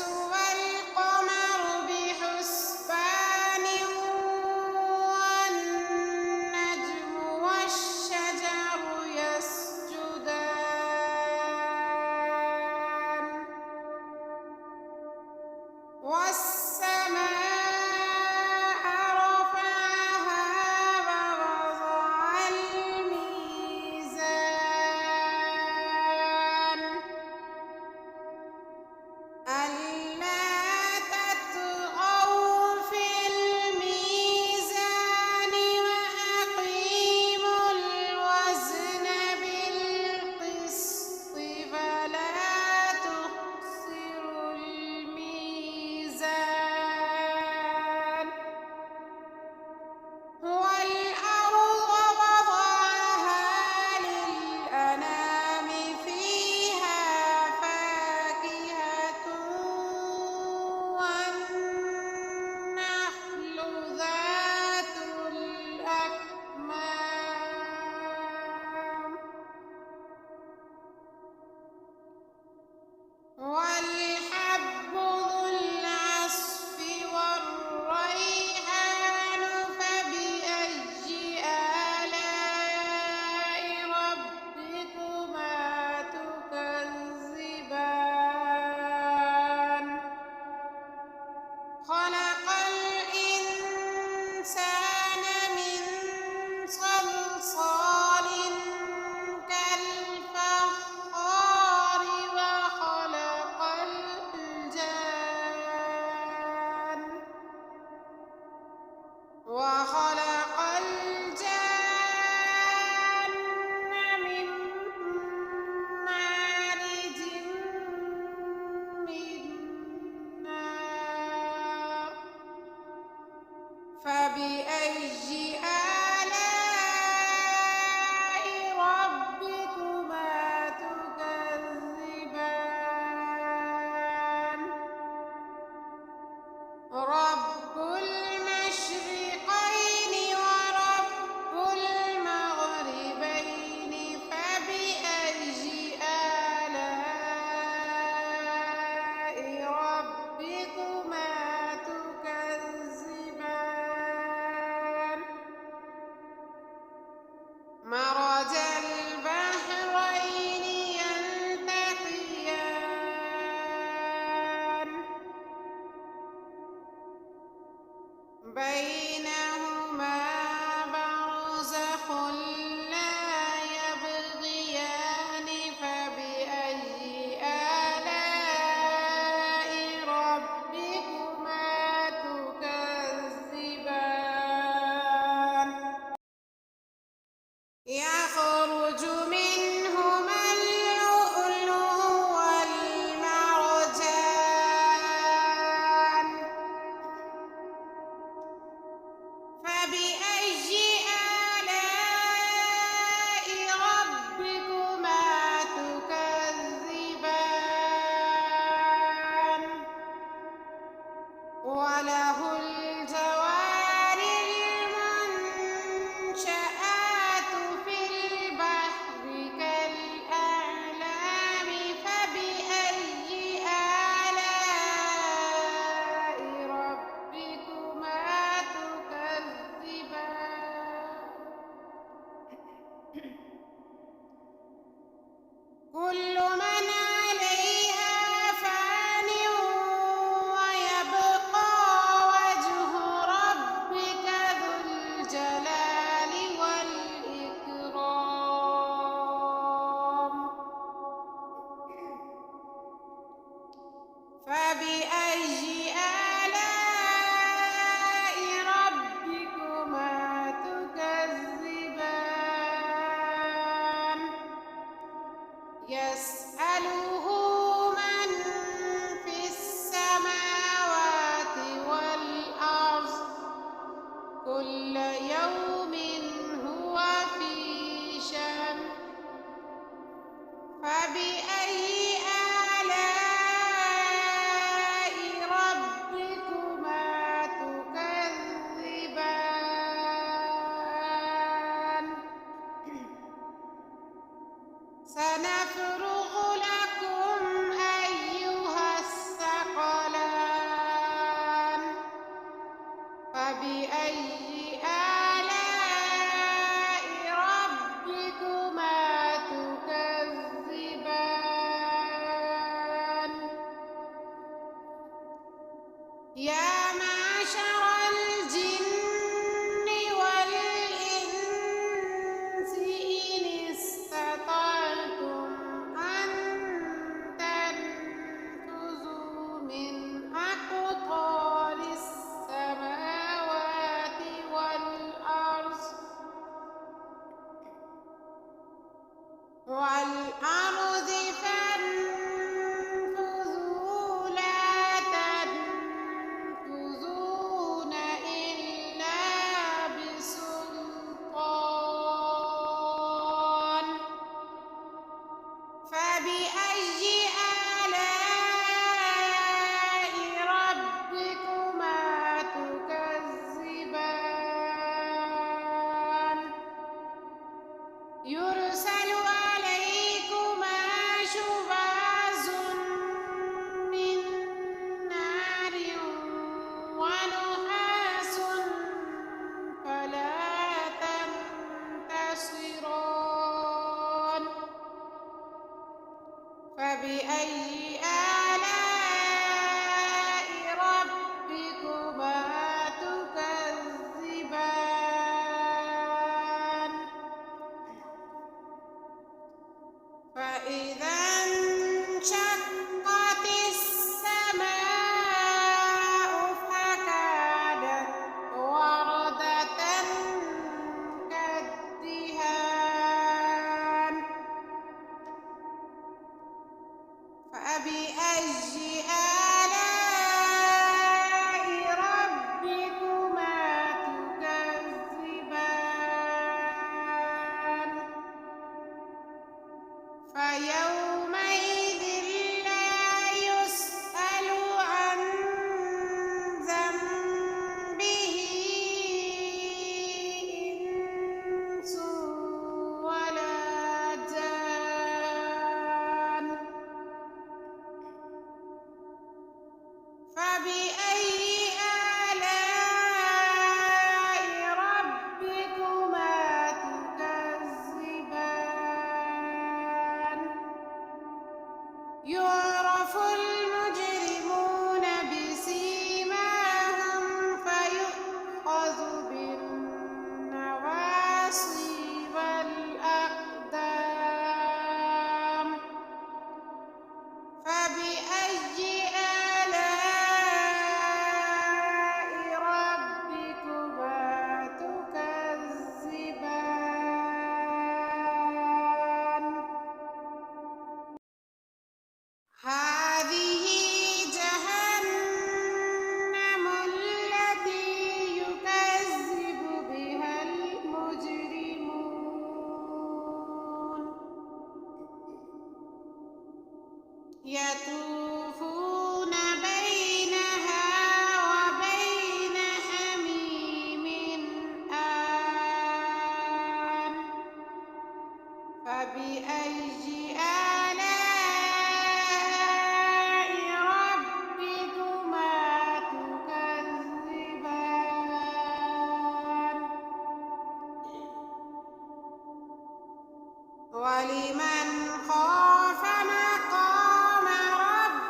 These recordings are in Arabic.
والقمر بحسبان والنجم والشجر يسجدان والسماء رفعها ووضع الميزان ألا تطغوا في الميزان وأقيموا الوزن بالقسط فلا تخسروا الميزان والأرض وضعها للأنام فيها فاكهة والنخل ذات الأكمام والحب ذو العصف والريحان فبأي آلاء ربكما تكذبان خلق الإنسان من صلصال كالفخار وخلق الجان من مارج من نار فبأي آلاء ربكما تكذبان رب المشرقين ورب المغربين فبأي آلاء ربكما تكذبان مرج البحرين يلتقيان بينهما برزخ لا يبغيان فبأي آلاء ربكما تكذبان يخرج منهما اللؤلؤ والمرجان يا معشر الجن والإنس إن استطعتم أن تنفذوا من أقطار السماوات والأرض فانفذوا لا تنفذون إلا بسلطان فبأي آلاء ربكما تكذبان يرسل عليكما شواظ من نار ونحاس فلا تنتصران فبأي آلاء ربكما تكذبان فإذا انشقت السماء فكانت وردة كالدهان فبأي آلاء ربكما تكذبان فيومئذ لا يسأل عن ذنبه إنس ولا جان فبأي آلاء ربكما تكذبان يعرف المجرمون بسيماهم فيؤخذ بالنواصي والأقدام فبأي آلاء ربكما تكذبان هذه جهنم التي يكذب بها المجرمون يطوفون بينها وبين حميم آن فبأي آلاء ربكما تكذبان ولمن خاف مقام ربه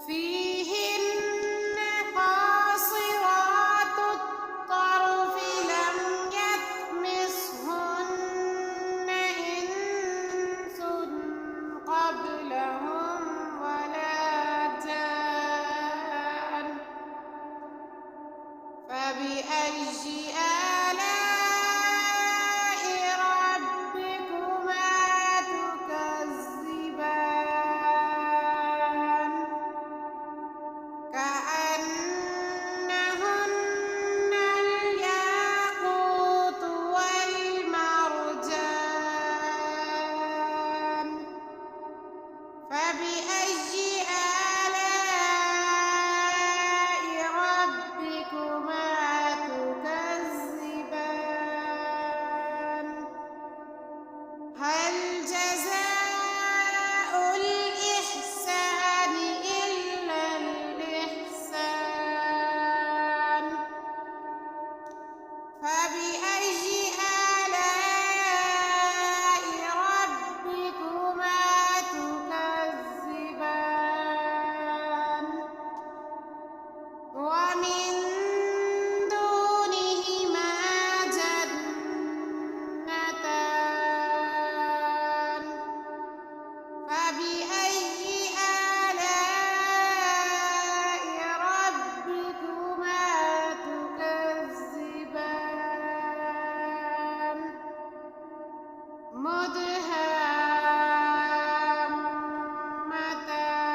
فيهن قاصرات الطرف لم يطمثهن إنس قبلهم ولا جان فبأي آلاء ربكما تكذبان كأنهن الياقوت والمرجان فبأي آلاء ربكما تكذبان هل جزاء الإحسان إلا الإحسان فبأي آلاء ربكما تكذبان ومن دونهما جنتان فبأي آلاء ربكما تكذبان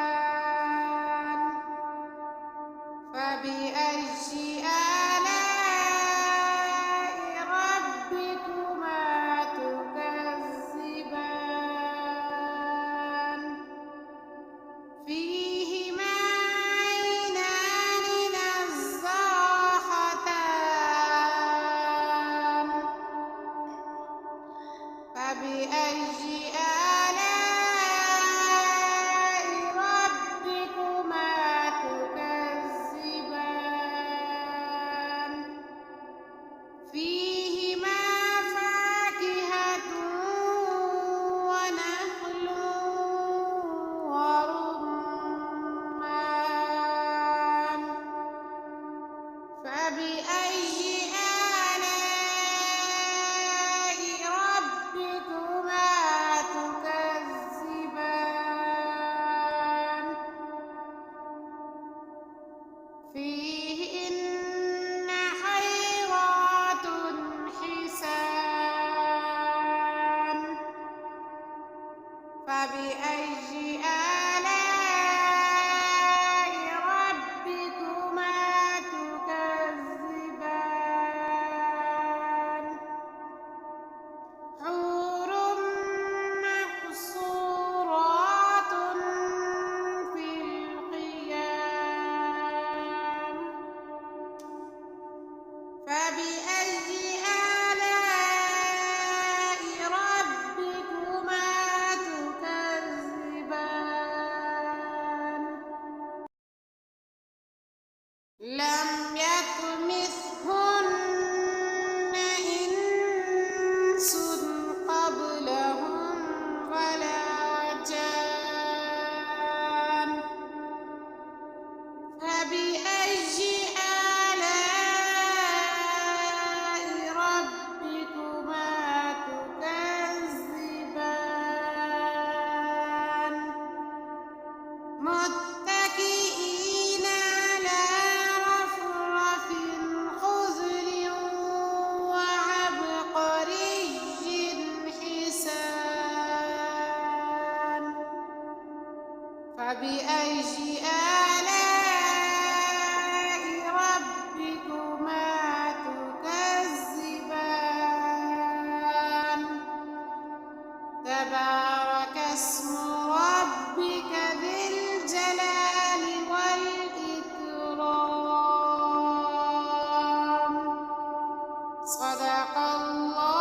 مدهامتان فبأي آلاء ربكما تكذبان فيهما عينان نضاختان فبأي آلاء ربكما تكذبان فيهما فاكهة ونخل ورمان فبأي آلاء ربكما تكذبان فيهن خيرات حسان فبأي آلاء ربكما تكذبان حور مقصورات في الخيام فبأي آلاء ربكما تكذبان لم يطمثهن إنس قبلهم ولا جان فبأي آلاء ربكما تكذبان متكئين على رفرف خضر وعبقري حسان فبأي آلاء ربكما تكذبان تبارك اسم ربك ذي الجلال والإكرام صدق الله